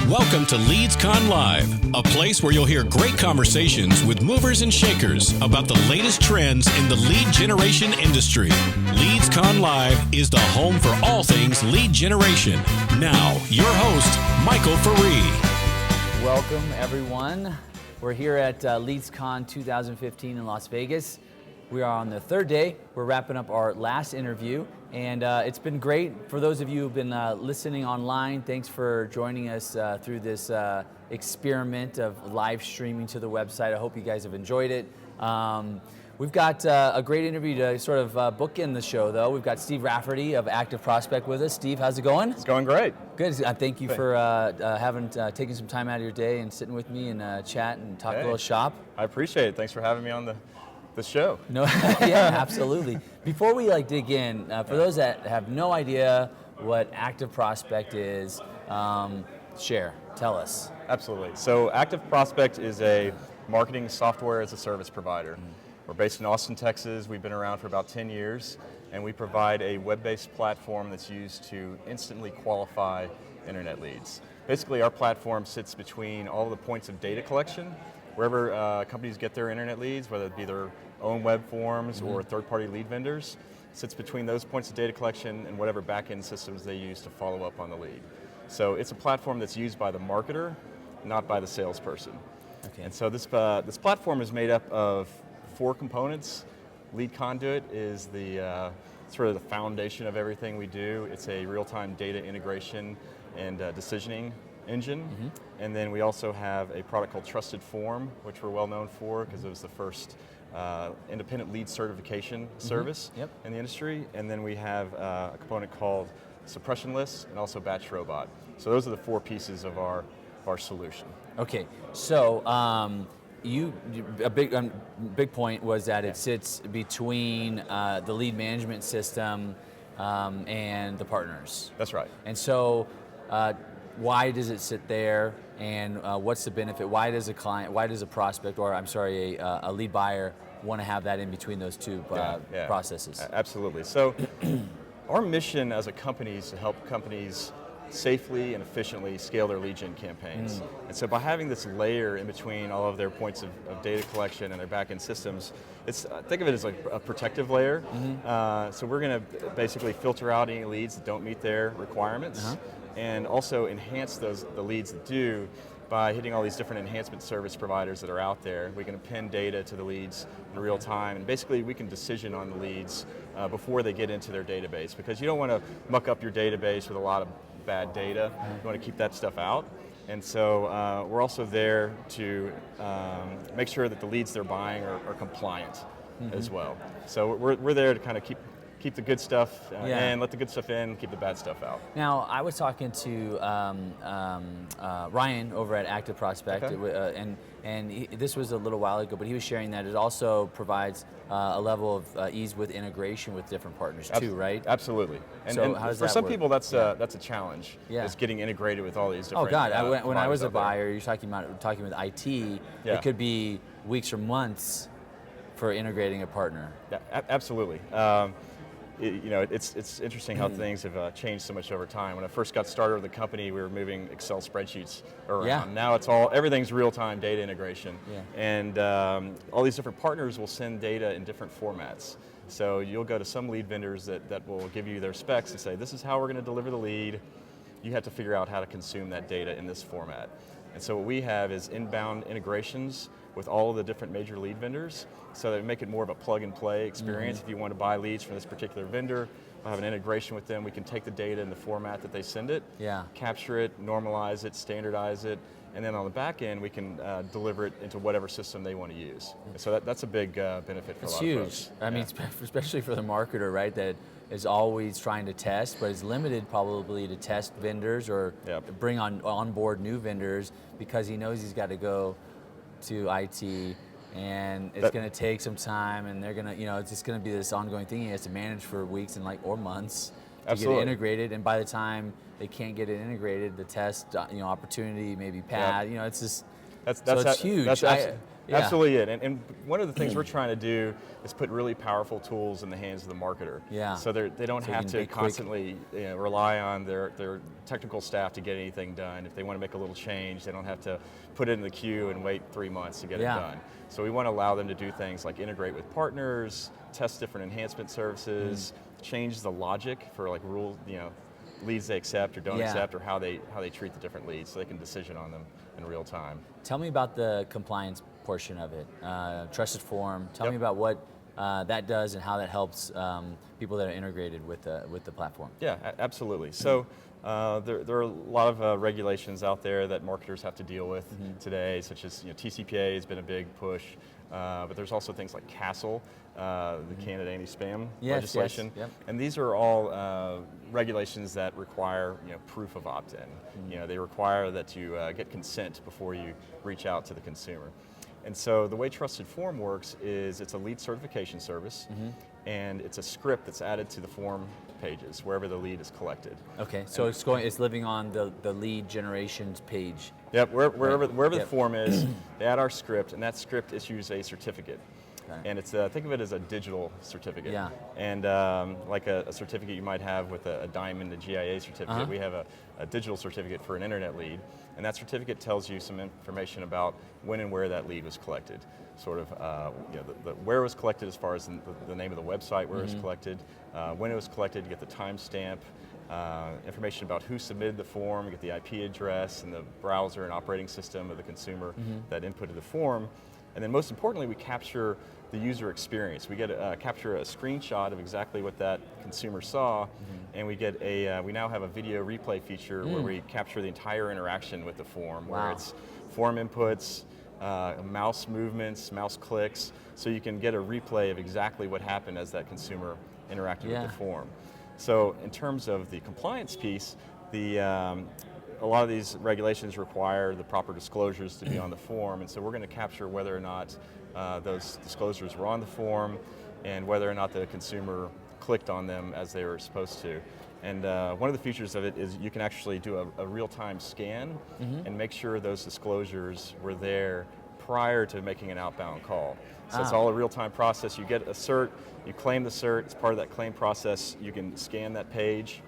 Welcome to LeadsCon Live, a place where you'll hear great conversations with movers and shakers about the latest trends in the lead generation industry. LeadsCon Live is the home for all things lead generation. Now, your host, Michael Faree. Welcome, everyone. We're here at LeadsCon 2015 in Las Vegas. We are on the third day. We're wrapping up our last interview, and it's been great. For those of you who've been listening online, thanks for joining us through this experiment of live streaming to the website. I hope you guys have enjoyed it. We've got a great interview to sort of bookend the show, though. We've got Steve Rafferty of ActiveProspect with us. Steve, how's it going? It's going great. Good. Thank you for taking some time out of your day and sitting with me and chat and talk a little shop. I appreciate it. Thanks for having me on the show. No, yeah, absolutely. Before we dig in, for those that have no idea what ActiveProspect is, tell us. Absolutely. So ActiveProspect is a marketing software as a service provider. We're based in Austin, Texas. We've been around for about 10 years, and we provide a web-based platform that's used to instantly qualify internet leads. Basically, our platform sits between all the points of data collection, wherever companies get their internet leads, whether it be their own web forms or third-party lead vendors, sits between those points of data collection and whatever back-end systems they use to follow up on the lead. So it's a platform that's used by the marketer, not by the salesperson. Okay. And so this platform is made up of 4 components. Lead Conduit is the sort of the foundation of everything we do. It's a real-time data integration and decisioning engine. And then we also have a product called Trusted Form, which we're well known for because it was the first independent lead certification service in the industry. And then we have a component called Suppression List and also Batch Robot. So those are the 4 pieces of our solution. Okay, so a big point was that it sits between the lead management system and the partners. That's right. And so why does it sit there, and what's the benefit? Why does a prospect, or a lead buyer, want to have that in between those two processes? Absolutely. So our mission as a company is to help companies safely and efficiently scale their lead gen campaigns. And so by having this layer in between all of their points of data collection and their back-end systems, think of it as like a protective layer. So we're going to basically filter out any leads that don't meet their requirements and also enhance the leads that do by hitting all these different enhancement service providers that are out there. We can append data to the leads in real time, and basically we can decision on the leads before they get into their database, because you don't want to muck up your database with a lot of bad data. You want to keep that stuff out. And so we're also there to make sure that the leads they're buying are compliant as well. So we're there to kind of keep the good stuff in, let the good stuff in, keep the bad stuff out. Now, I was talking to Ryan over at ActiveProspect, and this was a little while ago, but he was sharing that it also provides a level of ease with integration with different partners too, right? Absolutely. And, so and how does for that some work? people, that's a challenge. Yeah. Is getting integrated with all these different. Oh God! When I was a providers out there. buyer, you're talking with IT. It could be weeks or months for integrating a partner. Yeah, absolutely. It's interesting how things have changed so much over time. When I first got started with the company, we were moving Excel spreadsheets around. Yeah. Now everything's real-time data integration. And all these different partners will send data in different formats. So you'll go to some lead vendors that will give you their specs and say, this is how we're going to deliver the lead. You have to figure out how to consume that data in this format. And so what we have is inbound integrations with all of the different major lead vendors, so that make it more of a plug-and-play experience. If you want to buy leads from this particular vendor, we'll have an integration with them. We can take the data in the format that they send it, capture it, normalize it, standardize it, and then on the back end, we can deliver it into whatever system they want to use. So that's a big benefit for a lot of folks. It's huge. I mean, especially for the marketer, right? That is always trying to test, but is limited probably to test vendors or bring on board new vendors, because he knows he's got to go to IT, and it's going to take some time, and they're going to, it's just going to be this ongoing thing he has to manage for weeks and or months to get it integrated. And by the time they can't get it integrated, the test opportunity maybe pad. It's just it's huge. That's Yeah. absolutely it. And one of the things we're trying to do is put really powerful tools in the hands of the marketer. Yeah. So they don't have to constantly rely on their technical staff to get anything done. If they want to make a little change, they don't have to put it in the queue and wait 3 months to get it done. So we want to allow them to do things like integrate with partners, test different enhancement services, change the logic for like rules, leads they accept or don't accept, or how they treat the different leads, so they can decision on them in real time. Tell me about the compliance portion of it. Trusted Form. Tell me about what that does and how that helps people that are integrated with the platform. Yeah, absolutely. So there are a lot of regulations out there that marketers have to deal with today, such as TCPA has been a big push, but there's also things like CASL, the Canada Anti-Spam legislation, and these are all regulations that require proof of opt-in. They require that you get consent before you reach out to the consumer. And so the way Trusted Form works is it's a lead certification service, and it's a script that's added to the form pages wherever the lead is collected. Okay, so it's living on the lead generations page. Yep, wherever the form is, they add our script, and that script issues a certificate. Okay. And it's think of it as a digital certificate. Yeah. And like a certificate you might have with a diamond, a GIA certificate, we have a digital certificate for an internet lead, and that certificate tells you some information about when and where that lead was collected. Sort of where it was collected as far as the name of the website where it was collected, when it was collected, you get the timestamp, information about who submitted the form, you get the IP address and the browser and operating system of the consumer that inputted the form. And then most importantly, we capture the user experience. We get capture a screenshot of exactly what that consumer saw, and we get we now have a video replay feature where we capture the entire interaction with the form, where it's form inputs, mouse movements, mouse clicks, so you can get a replay of exactly what happened as that consumer interacted with the form. So in terms of the compliance piece, a lot of these regulations require the proper disclosures to be on the form, and so we're going to capture whether or not those disclosures were on the form and whether or not the consumer clicked on them as they were supposed to. And one of the features of it is you can actually do a real-time scan and make sure those disclosures were there prior to making an outbound call. So it's all a real-time process. You get a cert, you claim the cert, it's part of that claim process, you can scan that page,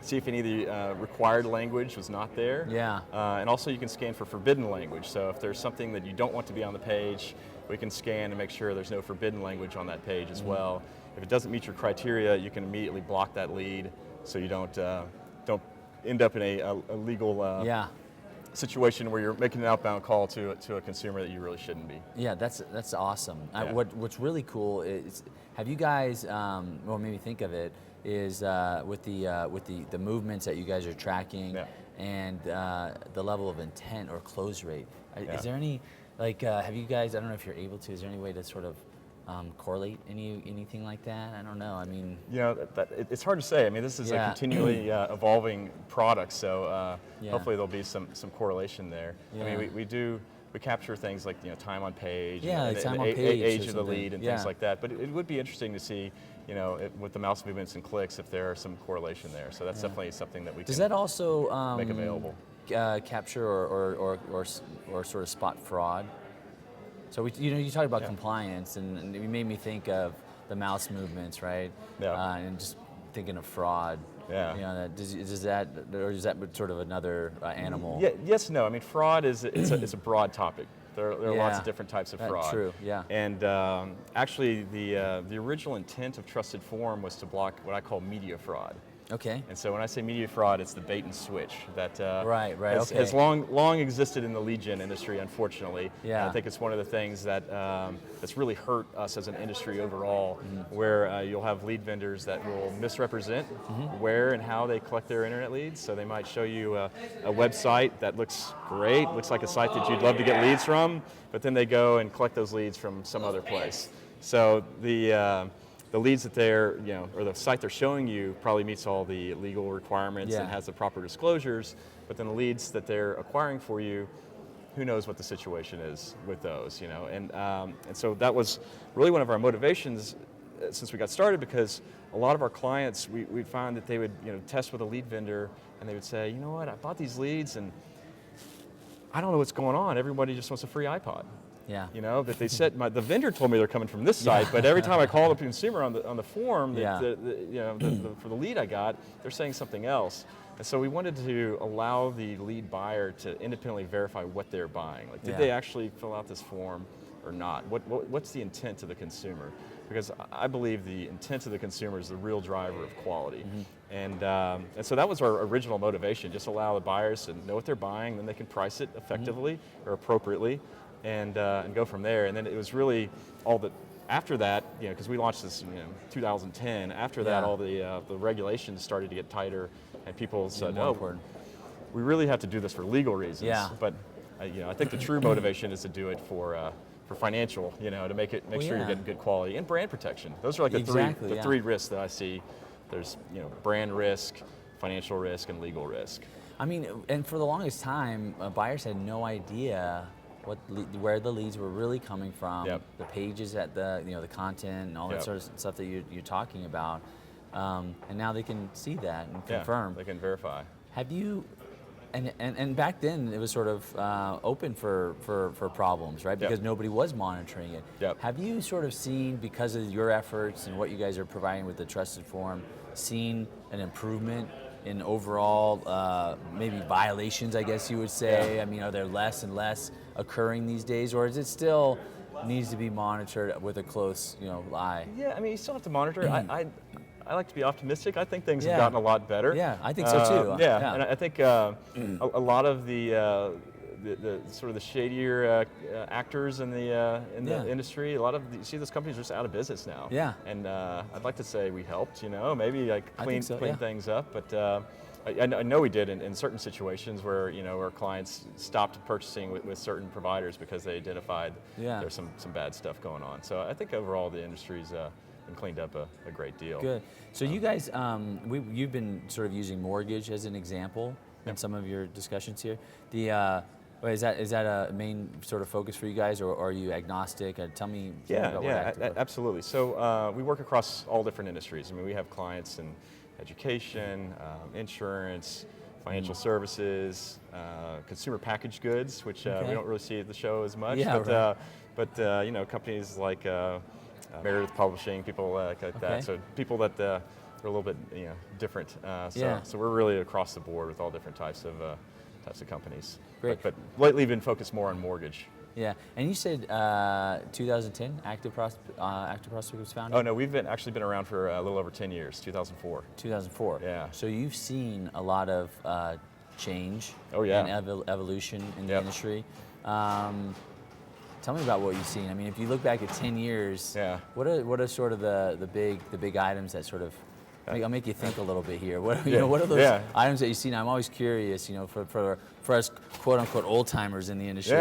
see if any of the required language was not there. Yeah. And also you can scan for forbidden language. So if there's something that you don't want to be on the page, we can scan and make sure there's no forbidden language on that page as well. If it doesn't meet your criteria, you can immediately block that lead so you don't end up in a legal situation where you're making an outbound call to a consumer that you really shouldn't be. Yeah, that's awesome. Yeah. What's really cool is, have you guys, well, maybe think of it, is with the movements that you guys are tracking and the level of intent or close rate. Is there any, have you guys, I don't know if you're able to, is there any way to sort of correlate anything like that? I don't know. I mean, it's hard to say. I mean, this is a continually evolving product, so hopefully there'll be some correlation there. I mean, we capture things like time on page, and age of the lead and things like that. But it would be interesting to see, with the mouse movements and clicks, if there are some correlation there. So that's definitely something that we Does can that also make available. Capture or sort of spot fraud? So you talk about compliance, and it made me think of the mouse movements, right? Yeah. And just thinking of fraud. Yeah. Is that sort of another animal? Yeah. Yes. No. I mean, fraud is it's a broad topic. There are lots of different types of fraud. True. Yeah. And actually, the original intent of Trusted Form was to block what I call media fraud. Okay. And so when I say media fraud, it's the bait and switch that has long existed in the lead gen industry, unfortunately. Yeah. And I think it's one of the things that that's really hurt us as an industry overall, where you'll have lead vendors that will misrepresent where and how they collect their internet leads. So they might show you a website that looks great, looks like a site that you'd love to get leads from, but then they go and collect those leads from some other place. So the leads that they're, or the site they're showing you probably meets all the legal requirements and has the proper disclosures, but then the leads that they're acquiring for you, who knows what the situation is with those, And so that was really one of our motivations since we got started, because a lot of our clients, we found that they would, test with a lead vendor, and they would say, you know what, I bought these leads, and I don't know what's going on. Everybody just wants a free iPod. Yeah. You know, but they said the vendor told me they're coming from this site, but every time I call the consumer on the form, for the lead I got, they're saying something else. And so we wanted to allow the lead buyer to independently verify what they're buying. Like, did they actually fill out this form or not? What's the intent of the consumer? Because I believe the intent of the consumer is the real driver of quality. And so that was our original motivation, just allow the buyers to know what they're buying, then they can price it effectively or appropriately, and go from there. And then it was really all that, after that, you know, because we launched this in 2010, after that all the regulations started to get tighter, and people said, oh, we really have to do this for legal reasons. Yeah. But I think the true motivation is to do it for financial, to make sure you're getting good quality and brand protection. Those are like the three risks that I see. There's brand risk, financial risk, and legal risk. I mean, and for the longest time, buyers had no idea where the leads were really coming from. The pages at the content and all that sort of stuff that you're talking about, and now they can see that and confirm. They can verify. Have you? And back then it was sort of open for problems, right? Because nobody was monitoring it. Have you sort of seen, because of your efforts and what you guys are providing with the trusted form, seen an improvement in overall maybe violations, I guess you would say? I mean, are there less and less occurring these days, or is it still needs to be monitored with a close eye? Yeah, I mean, you still have to monitor. I like to be optimistic. I think things have gotten a lot better. Yeah, I think so too. And I think a lot of the sort of the shadier actors in the industry, you see those companies are just out of business now. Yeah. And I'd like to say we helped, maybe like clean things up, but I know we did in certain situations where our clients stopped purchasing with certain providers because they identified there's some bad stuff going on. So I think overall the industry's been cleaned up a great deal. Good. So you guys, you've been sort of using mortgage as an example in some of your discussions here. Is that a main sort of focus for you guys, or are you agnostic? Tell me about what absolutely. So we work across all different industries. I mean, we have clients in education, insurance, financial services, consumer packaged goods, which we don't really see at the show as much. But companies like Meredith Publishing, people like that. So people that are a little bit different. So we're really across the board with all different types of companies. Great. But lately, been focused more on mortgage. Yeah, and you said 2010, ActiveProspect was founded? Oh no, we've actually been around for a little over 10 years, 2004. 2004. Yeah. So you've seen a lot of change and evolution in the industry. Tell me about what you've seen. I mean, if you look back at 10 years, what are sort of the big items that sort of I'll make you think a little bit here. What are those items that you see? I'm always curious, for us quote unquote old timers in the industry.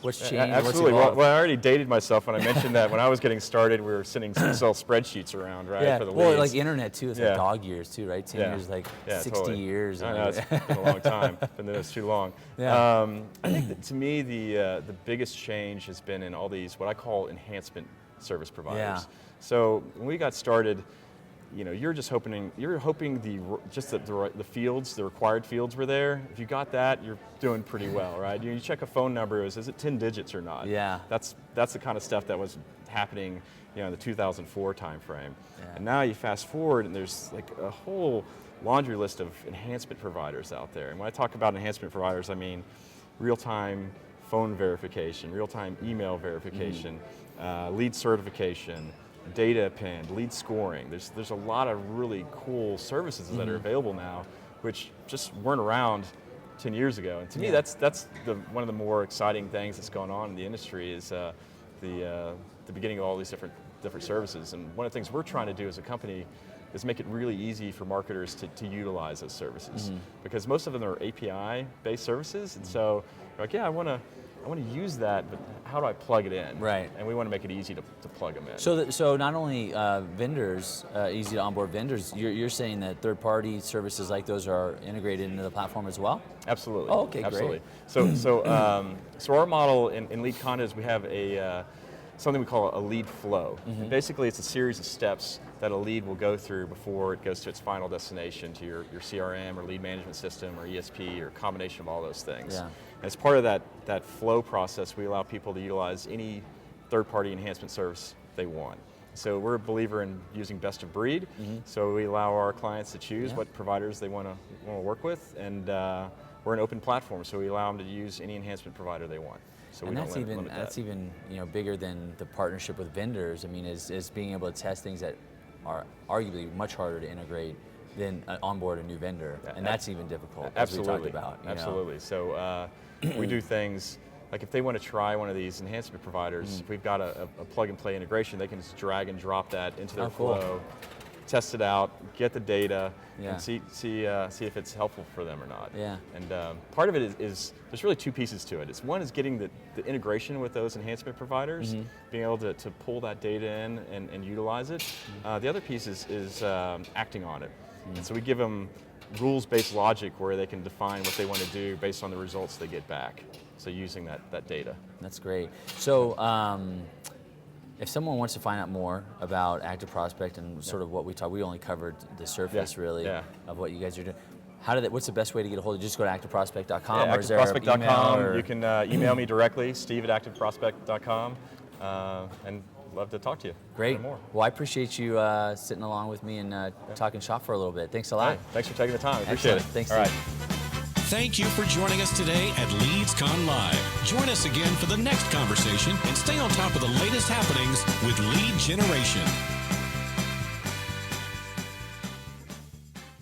What's changed? Absolutely. Well, I already dated myself when I mentioned that. When I was getting started, we were sending Excel spreadsheets around, right? For the leads. Like internet too. It's like dog years too, right? 10 years, like 60 years. I know, it's been a long time, and then it's too long. I think that to me the biggest change has been in all these what I call enhancement service providers. So when we got started, you're hoping the fields, the required fields were there. If you got that, you're doing pretty well, right? You check a phone number, is it 10 digits or not? Yeah. That's the kind of stuff that was happening, in the 2004 timeframe. And now you fast forward, and there's like a whole laundry list of enhancement providers out there. And when I talk about enhancement providers, I mean real-time phone verification, real-time email verification, lead certification, data append, lead scoring. There's a lot of really cool services that are available now, which just weren't around 10 years ago. And to me, that's one of the more exciting things that's going on in the industry is the beginning of all these different services. And one of the things we're trying to do as a company is make it really easy for marketers to utilize those services, because most of them are API-based services, and so you're like, I want to use that, but how do I plug it in? Right. And we want to make it easy to plug them in. So not only vendors, easy to onboard vendors, you're saying that third-party services like those are integrated into the platform as well? Absolutely. Oh, okay, absolutely. Great. So our model in LeadsCon is we have something we call a lead flow. And basically, it's a series of steps that a lead will go through before it goes to its final destination, to your CRM or lead management system or ESP or a combination of all those things. Yeah. As part of that flow process, we allow people to utilize any third-party enhancement service they want. So we're a believer in using best of breed. So we allow our clients to choose what providers they want to work with, and we're an open platform, so we allow them to use any enhancement provider they want. So and we that's don't even limit that's that. even bigger than the partnership with vendors. I mean, is being able to test things that are arguably much harder to integrate than onboard a new vendor, and that's even difficult. Absolutely. As we talked about. Absolutely. So we do things like if they want to try one of these enhancement providers, if we've got a plug-and-play integration, they can just drag and drop that into their flow, test it out, get the data, and see if it's helpful for them or not. Yeah. And part of it is there's really two pieces to it. One is getting the integration with those enhancement providers, being able to pull that data in and utilize it. The other piece is acting on it. And so we give them rules-based logic where they can define what they want to do based on the results they get back. So using that data. That's great. So if someone wants to find out more about ActiveProspect and sort of what we only covered the surface really of what you guys are doing. What's the best way to get a hold of you? Just go to ActiveProspect.com or is there an email? Or? You can email me directly, steve@activeprospect.com, and love to talk to you. Great. More. Well, I appreciate you sitting along with me and talking shop for a little bit. Thanks a lot. Hey, thanks for taking the time. I appreciate it. Thanks. All right. Thank you for joining us today at LeadsCon Live. Join us again for the next conversation and stay on top of the latest happenings with lead generation.